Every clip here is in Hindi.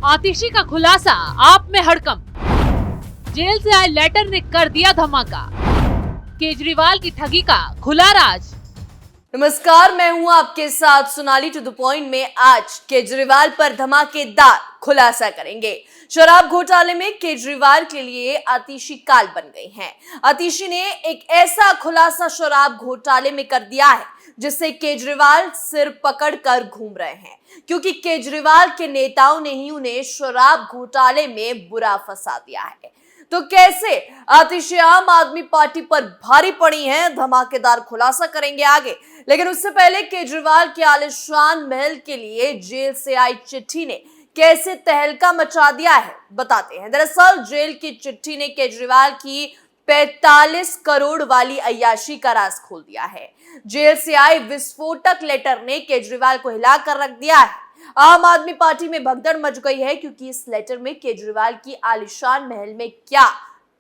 आतिशी का खुलासा आप में हड़कंप। जेल से आए लेटर ने कर दिया धमाका। केजरीवाल की ठगी का खुला राज। नमस्कार, मैं हूं आपके साथ सोनाली। टू द पॉइंट में आज केजरीवाल पर धमाकेदार खुलासा करेंगे। शराब घोटाले में केजरीवाल के लिए आतिशी काल बन गई हैं। आतिशी ने एक ऐसा खुलासा शराब घोटाले में कर दिया है जिससे केजरीवाल सिर पकड़ कर घूम रहे हैं, क्योंकि केजरीवाल के नेताओं ने ही उन्हें शराब घोटाले में बुरा फंसा दिया है। तो कैसे आतिशी आम आदमी पार्टी पर भारी पड़ी हैं, धमाकेदार खुलासा करेंगे आगे। लेकिन उससे पहले केजरीवाल के आलीशान महल के लिए जेल से आई चिट्ठी ने कैसे तहलका मचा दिया है, बताते हैं। दरअसल जेल की चिट्ठी ने केजरीवाल की 45 करोड़ वाली अय्याशी का राज खोल दिया है। जेल से आई विस्फोटक लेटर ने केजरीवाल को हिलाकर रख दिया है। आम आदमी पार्टी में भगदड़ मच गई है, क्योंकि इस लेटर में केजरीवाल की आलीशान महल में क्या,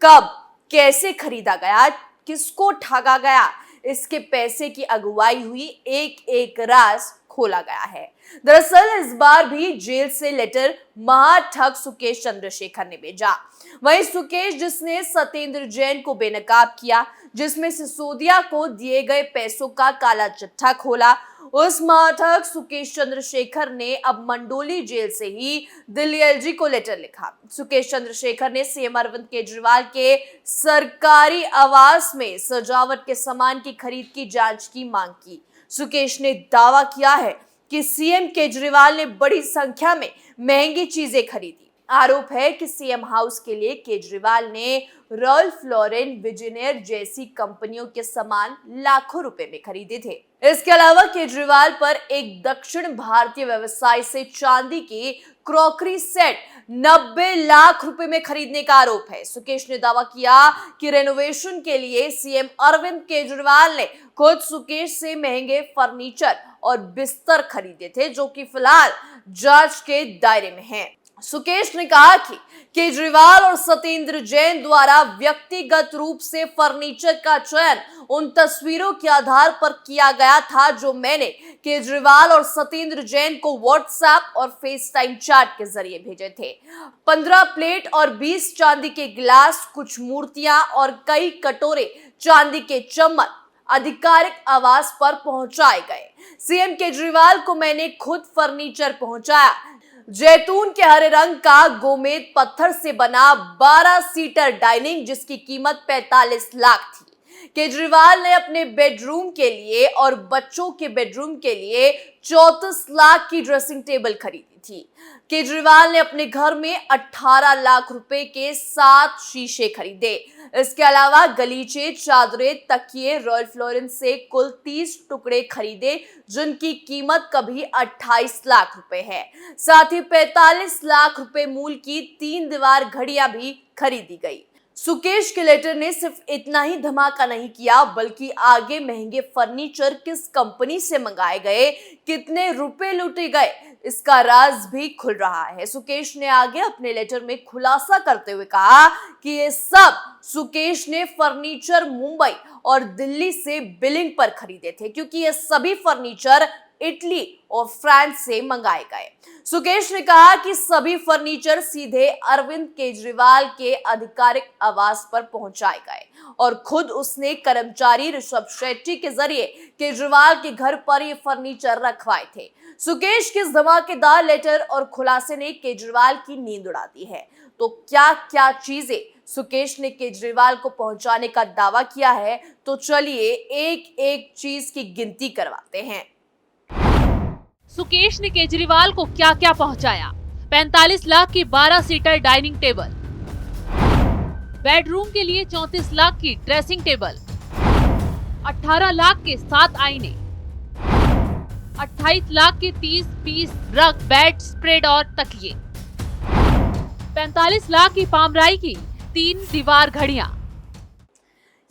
कब, कैसे खरीदा गया, किसको ठगा गया, इसके पैसे की अगुवाई हुई, एक एक राज खोला गया है। दरअसल इस बार भी जेल से लेटर महाठग सुकेश चंद्रशेखर ने भेजा। वहीं सुकेश, जिसने सत्येंद्र जैन को बेनकाब किया, जिसमें सिसोदिया को दिए गए पैसों का काला चिट्ठा खोला, उस महाठग सुकेश चंद्रशेखर ने अब मंडोली जेल से ही दिल्ली एलजी को लेटर लिखा। सुकेश चंद्रशेखर ने सीएम अरविंद केजरीवाल के सरकारी आवास में सजावट के सामान की खरीद की जांच की मांग की। सुकेश ने दावा किया है कि सीएम केजरीवाल ने बड़ी संख्या में महंगी चीजें खरीदी। आरोप है कि सीएम हाउस के लिए केजरीवाल ने रॉल्फ लॉरेन, विजनेर जैसी कंपनियों के सामान लाखों रुपए में खरीदे थे। इसके अलावा केजरीवाल पर एक दक्षिण भारतीय व्यवसायी से चांदी की क्रॉकरी सेट 90 लाख रुपए में खरीदने का आरोप है। सुकेश ने दावा किया कि रेनोवेशन के लिए सीएम अरविंद केजरीवाल ने खुद सुकेश से महंगे फर्नीचर और बिस्तर खरीदे थे, जो कि फिलहाल जांच के दायरे में हैं। सुकेश ने कहा कि केजरीवाल और सत्येंद्र जैन द्वारा व्यक्तिगत रूप से फर्नीचर का चयन उन तस्वीरों के आधार पर किया गया था जो मैंने केजरीवाल और सत्येंद्र जैन को व्हाट्सएप और फेस टाइम चैट के जरिए भेजे थे। 15 प्लेट और 20 चांदी के गिलास, कुछ मूर्तियां और कई कटोरे चांदी के चम्मच आधिकारिक आवास पर पहुंचाए गए। सीएम केजरीवाल को मैंने खुद फर्नीचर पहुंचाया। जैतून के हरे रंग का गोमेद पत्थर से बना 12 सीटर डाइनिंग, जिसकी कीमत 45 लाख थी। केजरीवाल ने अपने बेडरूम के लिए और बच्चों के बेडरूम के लिए 34 लाख की ड्रेसिंग टेबल खरीदी थी। केजरीवाल ने अपने घर में 18 लाख रुपए के 7 शीशे खरीदे। इसके अलावा गलीचे, चादरें, तकिए रॉल्फ लॉरेन से कुल 30 टुकड़े खरीदे, जिनकी कीमत कभी 28 लाख रुपए है। साथ ही 45 लाख रुपए मूल्य की 3 दीवार घड़ियां भी खरीदी गई। सुकेश के लेटर ने सिर्फ इतना ही धमाका नहीं किया, बल्कि आगे महंगे फर्नीचर किस कंपनी से मंगाए गए, कितने रुपए लूटे गए, इसका राज भी खुल रहा है। सुकेश ने आगे अपने लेटर में खुलासा करते हुए कहा कि ये सब सुकेश ने फर्नीचर मुंबई और दिल्ली से बिलिंग पर खरीदे थे, क्योंकि ये सभी फर्नीचर इटली और फ्रांस से मंगाए गए। सुकेश ने कहा कि सभी फर्नीचर सीधे अरविंद केजरीवाल के आधिकारिक आवास पर पहुंचाए गए और खुद उसने कर्मचारी ऋषभ शेट्टी के जरिए केजरीवाल के घर पर ये फर्नीचर रखवाए थे। सुकेश के इस धमाकेदार लेटर और खुलासे ने केजरीवाल की नींद उड़ा दी है। तो क्या क्या चीजें सुकेश ने केजरीवाल को पहुंचाने का दावा किया है, तो चलिए एक एक चीज की गिनती करवाते हैं। सुकेश ने केजरीवाल को क्या क्या पहुंचाया? 45 लाख की 12 सीटर डाइनिंग टेबल, बेडरूम के लिए 34 लाख की ड्रेसिंग टेबल, 18 लाख के 7 आईने, 28 लाख के 30 पीस रग, बेड स्प्रेड और तकिए, 45 लाख की पामराई की 3 दीवार घड़ियां।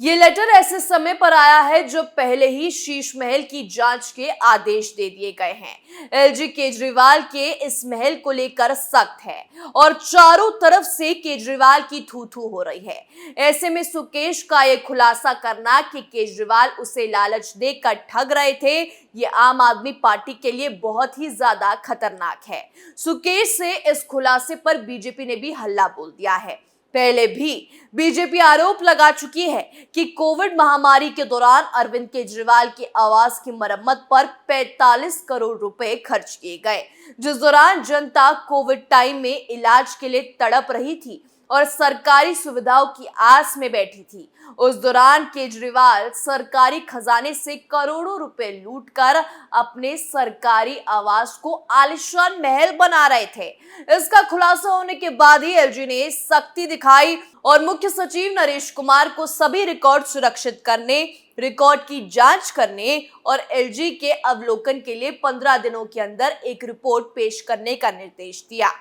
ये लेटर ऐसे समय पर आया है जब पहले ही शीश महल की जांच के आदेश दे दिए गए हैं। एलजी केजरीवाल के इस महल को लेकर सख्त है और चारों तरफ से केजरीवाल की थू थू हो रही है। ऐसे में सुकेश का ये खुलासा करना कि केजरीवाल उसे लालच देकर ठग रहे थे, ये आम आदमी पार्टी के लिए बहुत ही ज्यादा खतरनाक है। सुकेश से इस खुलासे पर बीजेपी ने भी हल्ला बोल दिया है। पहले भी बीजेपी आरोप लगा चुकी है कि कोविड महामारी के दौरान अरविंद केजरीवाल के आवास की मरम्मत पर 45 करोड़ रुपए खर्च किए गए, जिस दौरान जनता कोविड टाइम में इलाज के लिए तड़प रही थी और सरकारी सुविधाओं की आस में बैठी थी। उस दौरान केजरीवाल सरकारी खजाने से करोड़ों रुपए लूटकर अपने सरकारी आवास को आलीशान महल बना रहे थे। इसका खुलासा होने के बाद ही एलजी ने सख्ती दिखाई और मुख्य सचिव नरेश कुमार को सभी रिकॉर्ड सुरक्षित करने, रिकॉर्ड की जांच करने और एलजी के अवलोकन के लिए 15 दिनों के अंदर एक रिपोर्ट पेश करने का निर्देश दिया।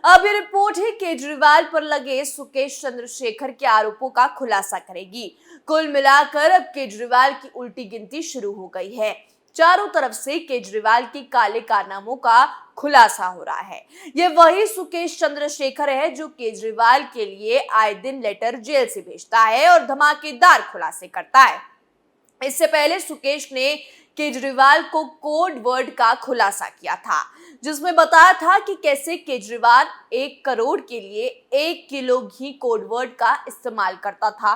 अब ये रिपोर्ट ही केजरीवाल पर लगे सुकेश चंद्रशेखर के आरोपों का खुलासा करेगी। कुल मिलाकर अब केजरीवाल की उल्टी गिनती शुरू हो गई है। चारों तरफ से केजरीवाल के काले कारनामों का खुलासा हो रहा है। ये वही सुकेश चंद्रशेखर है जो केजरीवाल के लिए आए दिन लेटर जेल से भेजता है और धमाकेदार खुलासे करता है। इससे पहले सुकेश ने केजरीवाल को कोड वर्ड का खुलासा किया था, जिसमें बताया था कि कैसे केजरीवाल 1 करोड़ के लिए 1 किलो घी कोड वर्ड का इस्तेमाल करता था।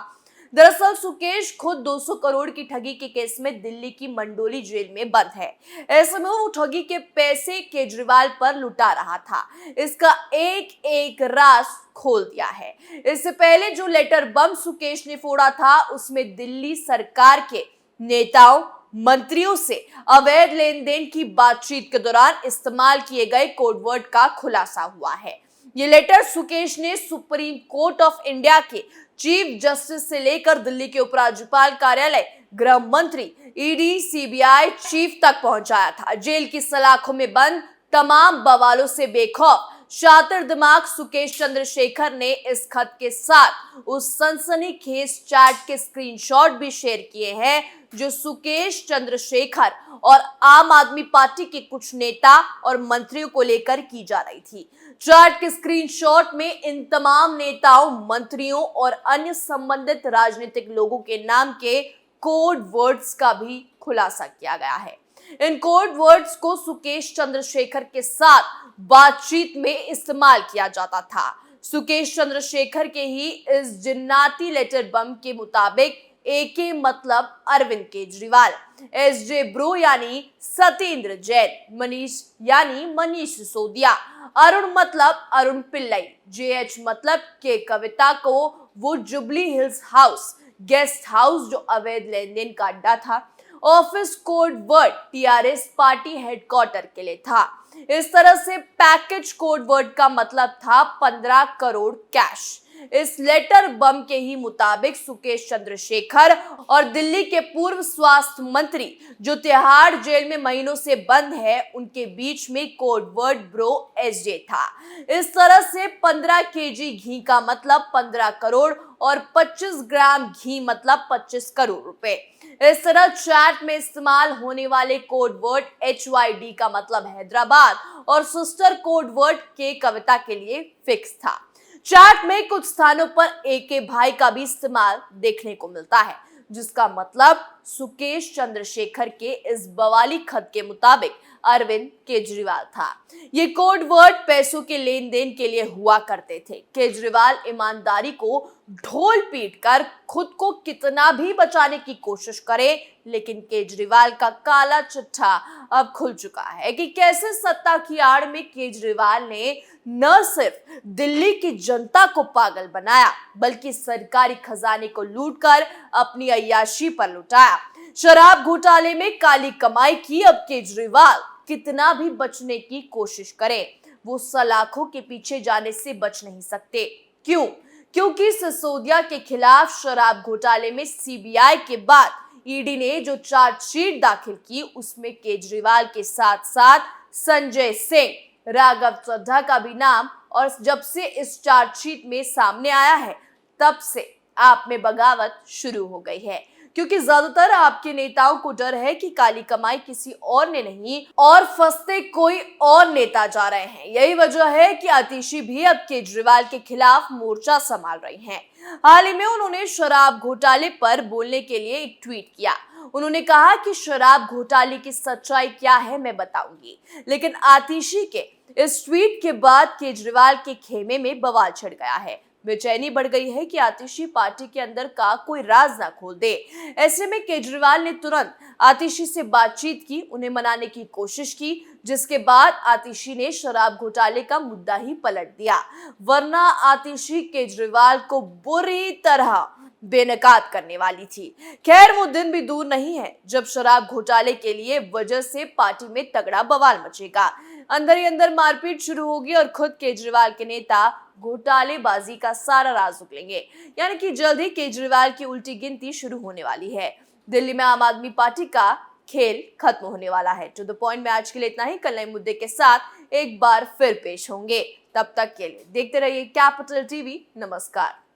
दरअसल सुकेश खुद 200 करोड़ की ठगी के केस में दिल्ली की मंडोली जेल में बंद है। ऐसे में वो ठगी के पैसे केजरीवाल पर लुटा रहा था। इसका एक एक राज खोल दिया है। इससे पहले जो लेटर बम सुकेश ने फोड़ा था, उसमें दिल्ली सरकार के नेताओं, मंत्रियों से अवैध लेन देन की बातचीत के दौरान इस्तेमाल किए गए कोड वर्ड का खुलासा हुआ है। ये लेटर सुकेश ने सुप्रीम कोर्ट ऑफ इंडिया के चीफ जस्टिस से लेकर दिल्ली के उपराज्यपाल कार्यालय, गृह मंत्री, ईडी, सीबीआई चीफ तक पहुंचाया था। जेल की सलाखों में बंद तमाम बवालों से बेखौफ शातिर दिमाग सुकेश चंद्रशेखर ने इस खत के साथ उस सनसनीखेज चैट के स्क्रीनशॉट भी शेयर किए हैं जो सुकेश चंद्रशेखर और आम आदमी पार्टी के कुछ नेता और मंत्रियों को लेकर की जा रही थी। चैट के स्क्रीनशॉट में इन तमाम नेताओं, मंत्रियों और अन्य संबंधित राजनीतिक लोगों के नाम के कोड वर्ड्स का भी खुलासा किया गया है। इन कोड वर्ड्स को सुकेश चंद्रशेखर के साथ बातचीत में इस्तेमाल किया जाता था। सुकेश चंद्रशेखर के ही इस जिन्नाती लेटर बम के मुताबिक एके मतलब अरविंद केजरीवाल, एसजे ब्रो यानी सत्येंद्र जैन, मनीष यानी मनीष सिसोदिया, अरुण मतलब अरुण पिल्लई, जेएच मतलब के कविता को वो jubilee hills house, guest house जो अवैध लेन देन का अड्डा था, office code word TRS party headquarter के लिए था। इस तरह से पैकेज कोड वर्ड का मतलब था 15 करोड़ कैश। इस लेटर बम के ही मुताबिक सुकेश चंद्रशेखर और दिल्ली के पूर्व स्वास्थ्य मंत्री जो तिहाड़ जेल में महीनों से बंद है, उनके बीच में कोड वर्ड ब्रो एसजे था। इस तरह से 15 केजी घी का मतलब 15 करोड़ और 25 ग्राम घी मतलब 25 करोड़ रुपए। इस तरह चैट में इस्तेमाल होने वाले कोड वर्ड HYD का मतलब हैदराबाद और सिस्टर कोड वर्ड के कविता के लिए फिक्स था। चैट में कुछ स्थानों पर एके भाई का भी इस्तेमाल देखने को मिलता है, जिसका मतलब सुकेश चंद्रशेखर के इस बवाली खत के मुताबिक अरविंद केजरीवाल था। ये कोड वर्ड पैसों के लेन देन के लिए हुआ करते थे। केजरीवाल ईमानदारी को ढोल पीट कर खुद को कितना भी बचाने की कोशिश करे, लेकिन केजरीवाल का काला चिट्ठा अब खुल चुका है कि कैसे सत्ता की आड़ में केजरीवाल ने न सिर्फ दिल्ली की जनता को पागल बनाया, बल्कि सरकारी खजाने को लूटकर अपनी अय्याशी पर लुटाया। शराब घोटाले में काली कमाई की अब केजरीवाल कितना भी बचने की कोशिश करे, वो सलाखों के पीछे जाने से बच नहीं सकते। क्यों? क्योंकि सिसोदिया के खिलाफ शराब घोटाले में सीबीआई के बाद ईडी ने जो चार्जशीट दाखिल की, उसमें केजरीवाल के साथ साथ संजय सिंह, राघव चड्ढा का भी नाम, और जब से इस चार्जशीट में सामने आया है, तब से आप में बगावत शुरू हो गई है, क्योंकि ज्यादातर आपके नेताओं को डर है कि काली कमाई किसी और ने नहीं और फंसते कोई और नेता जा रहे हैं। यही वजह है कि आतिशी भी अब केजरीवाल के खिलाफ मोर्चा संभाल रही हैं। हाल ही में उन्होंने शराब घोटाले पर बोलने के लिए एक ट्वीट किया। उन्होंने कहा कि शराब घोटाले की सच्चाई क्या है मैं बताऊंगी, लेकिन आतिशी के इस ट्वीट के बाद केजरीवाल के खेमे में बवाल छिड़ गया है। बेचैनी बढ़ गई है कि आतिशी पार्टी के अंदर का कोई राज ना खोल दे। ऐसे में केजरीवाल ने तुरंत आतिशी से बातचीत की, उन्हें मनाने की कोशिश की, जिसके बाद आतिशी ने शराब घोटाले का मुद्दा ही पलट दिया, वरना आतिशी केजरीवाल को बुरी तरह बेनकाब करने वाली थी। खैर, वो दिन भी दूर नहीं है जब शराब घोटाले के लिए वजह से पार्टी में तगड़ा बवाल मचेगा। अंदर ही अंदर मारपीट शुरू होगी और खुद केजरीवाल के नेता घोटालेबाजी का सारा राज उगलेंगे। यानी कि जल्द ही केजरीवाल की उल्टी गिनती शुरू होने वाली है। दिल्ली में आम आदमी पार्टी का खेल खत्म होने वाला है। टू द पॉइंट में आज के लिए इतना ही। कल नए मुद्दे के साथ एक बार फिर पेश होंगे। तब तक के लिए देखते रहिए कैपिटल टीवी। नमस्कार।